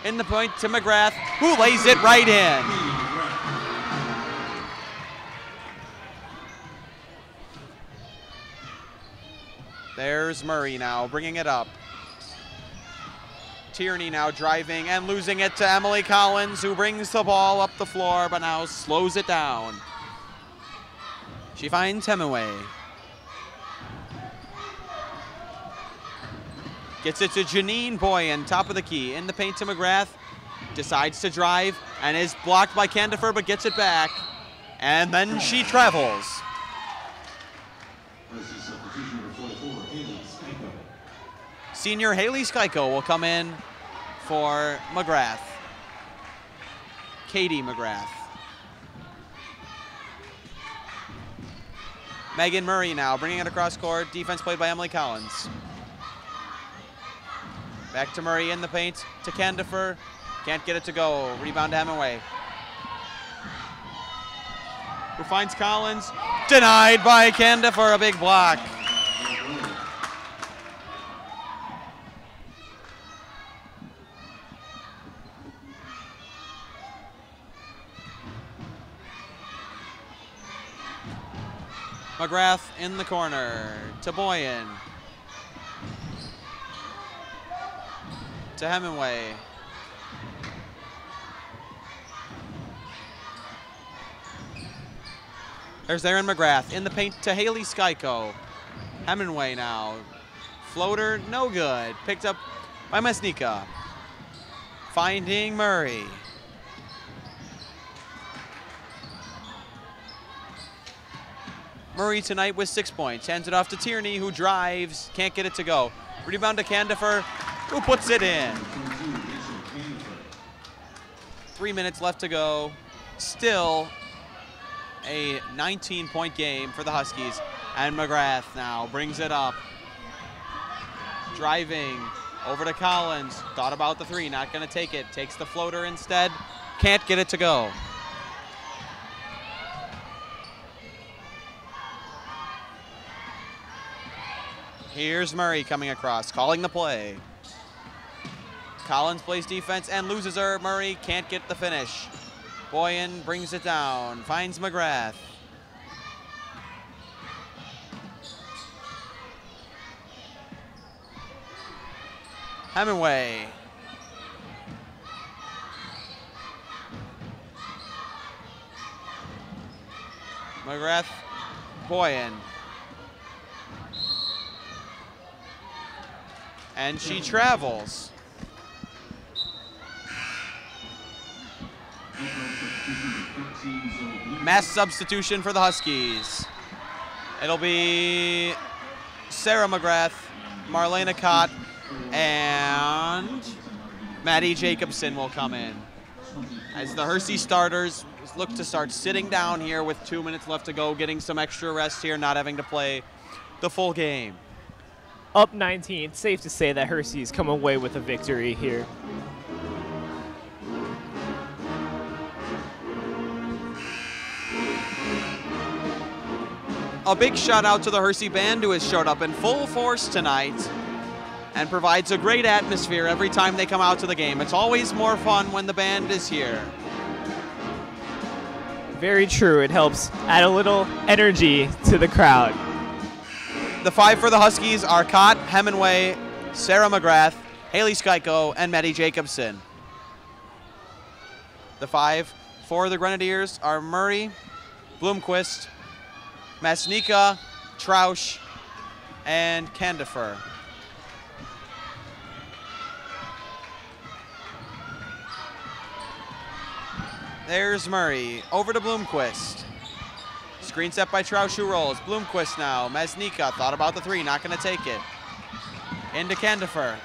In the point to McGrath, who lays it right in. There's Murray now, bringing it up. Tierney now driving and losing it to Emily Collins, who brings the ball up the floor, but now slows it down. She finds Hemingway. Gets it to Janine Boyen, top of the key. In the paint to McGrath. Decides to drive and is blocked by Candifer, but gets it back. And then she travels. Senior Haley Skyko will come in for McGrath. Katie McGrath. Megan Murray now bringing it across court. Defense played by Emily Collins. Back to Murray in the paint to Candifer. Can't get it to go. Rebound to Hemingway. Who finds Collins? Denied by Candifer, a big block. McGrath in the corner to Boyen. To Hemingway. There's Erin McGrath in the paint to Haley Skyko. Hemingway now. Floater, no good. Picked up by Mesnica. Finding Murray. Murray tonight with 6 points. Hands it off to Tierney, who drives. Can't get it to go. Rebound to Candifer, who puts it in. 3 minutes left to go. Still a 19-point game for the Huskies. And McGrath now brings it up. Driving over to Collins. Thought about the three, not going to take it. Takes the floater instead. Can't get it to go. Here's Murray coming across, calling the play. Collins plays defense and loses her. Murray can't get the finish. Boyan brings it down, finds McGrath. Hemingway. McGrath, Boyan. And she travels. Mass substitution for the Huskies. It'll be Sarah McGrath, Marlena Cott, and Maddie Jacobson will come in. As the Hersey starters look to start sitting down here with 2 minutes left to go, getting some extra rest here, not having to play the full game. Up 19, it's safe to say that Hersey's come away with a victory here. A big shout out to the Hersey band who has showed up in full force tonight and provides a great atmosphere every time they come out to the game. It's always more fun when the band is here. Very true. It helps add a little energy to the crowd. The five for the Huskies are Cott, Hemingway, Sarah McGrath, Haley Skyko, and Maddie Jacobson. The five for the Grenadiers are Murray, Bloomquist, Masnika, Trausch, and Candifer. There's Murray, over to Bloomquist. Screen set by Trausch, who rolls. Bloomquist now, Masnika, thought about the three, not gonna take it. Into Candifer.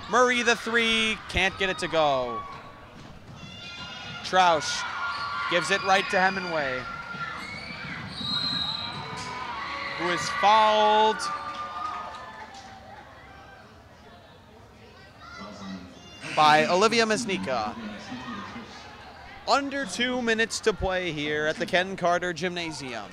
Murray the three, can't get it to go. Trausch gives it right to Hemingway, who is fouled. By Olivia Masnika. Under 2 minutes to play here at the Ken Carter Gymnasium.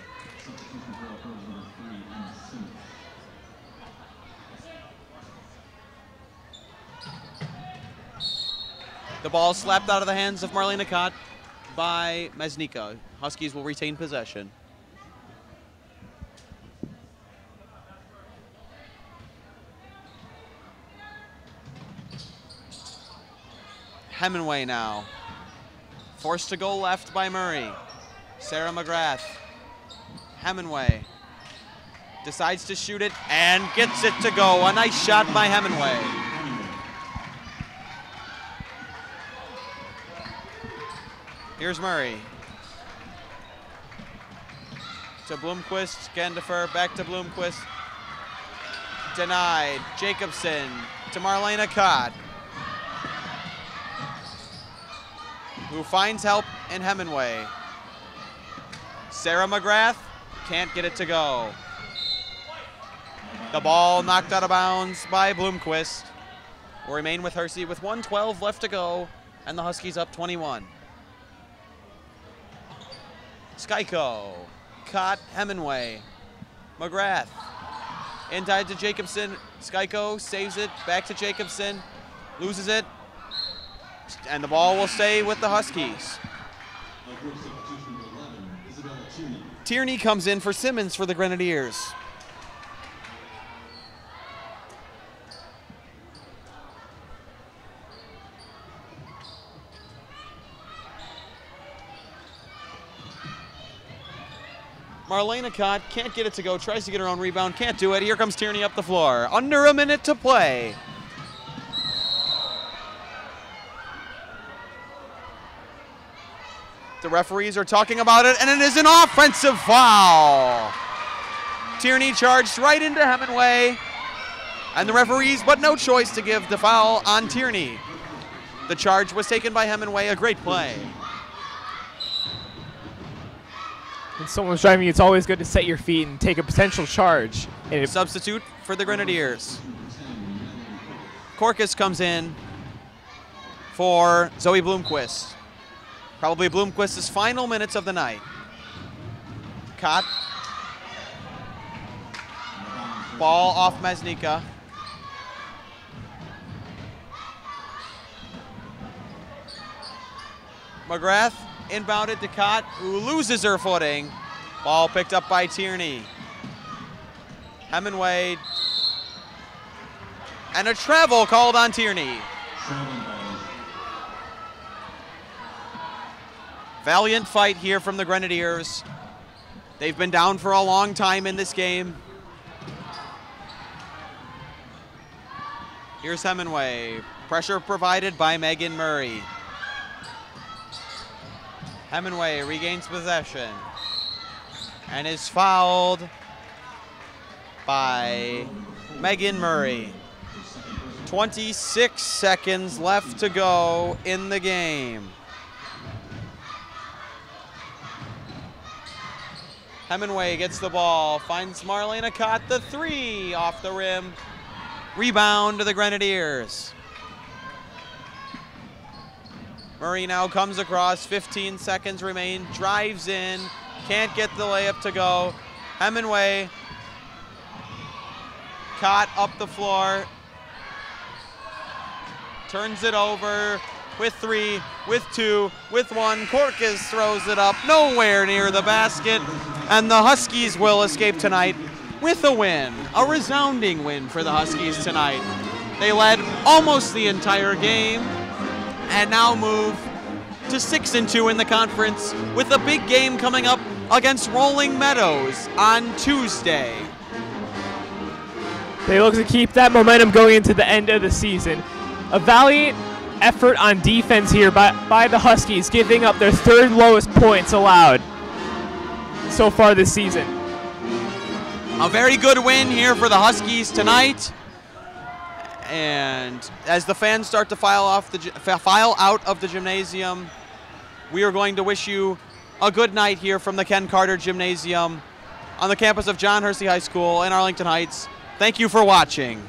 The ball slapped out of the hands of Marlena Cott by Masnika. Huskies will retain possession. Hemingway now. Forced to go left by Murray. Sarah McGrath. Hemingway decides to shoot it and gets it to go. A nice shot by Hemingway. Here's Murray. To Bloomquist, Candifer, back to Bloomquist. Denied. Jacobson to Marlena Cott, who finds help in Hemingway. Sarah McGrath can't get it to go. The ball knocked out of bounds by Bloomquist. Will remain with Hersey with 1:12 left to go, and the Huskies up 21. Skyko, Cott, Hemingway, McGrath. Inside to Jacobson. Skyko saves it, back to Jacobson, loses it, and the ball will stay with the Huskies. Tierney comes in for Simmons for the Grenadiers. Marlena Cott can't get it to go, tries to get her own rebound, can't do it. Here comes Tierney up the floor. Under a minute to play. The referees are talking about it, and it is an offensive foul. Tierney charged right into Hemingway, and the referees, but no choice to give the foul on Tierney. The charge was taken by Hemingway, a great play. When someone's driving you, it's always good to set your feet and take a potential charge. And Substitute for the Grenadiers. Korkus comes in for Zoe Bloomquist. Probably Bloomquist's final minutes of the night. Caught. Ball off Mesnica. McGrath inbounded to Cott, who loses her footing. Ball picked up by Tierney. Hemingway. And a travel called on Tierney. Valiant fight here from the Grenadiers. They've been down for a long time in this game. Here's Hemingway. Pressure provided by Megan Murray. Hemingway regains possession and is fouled by Megan Murray. 26 seconds left to go in the game. Hemingway gets the ball, finds Marlena Cott, the three off the rim. Rebound to the Grenadiers. Murray now comes across, 15 seconds remain, drives in, can't get the layup to go. Hemingway, Cott up the floor, turns it over with three, with two, with one. Korkus throws it up, nowhere near the basket, and the Huskies will escape tonight with a win, a resounding win for the Huskies tonight. They led almost the entire game and now move to 6-2 in the conference with a big game coming up against Rolling Meadows on Tuesday. They look to keep that momentum going into the end of the season. A valiant effort on defense here by the Huskies, giving up their third lowest points allowed so far this season. A very good win here for the Huskies tonight. And as the fans start to file out of the gymnasium, we are going to wish you a good night here from the Ken Carter Gymnasium on the campus of John Hersey High School in Arlington Heights. Thank you for watching.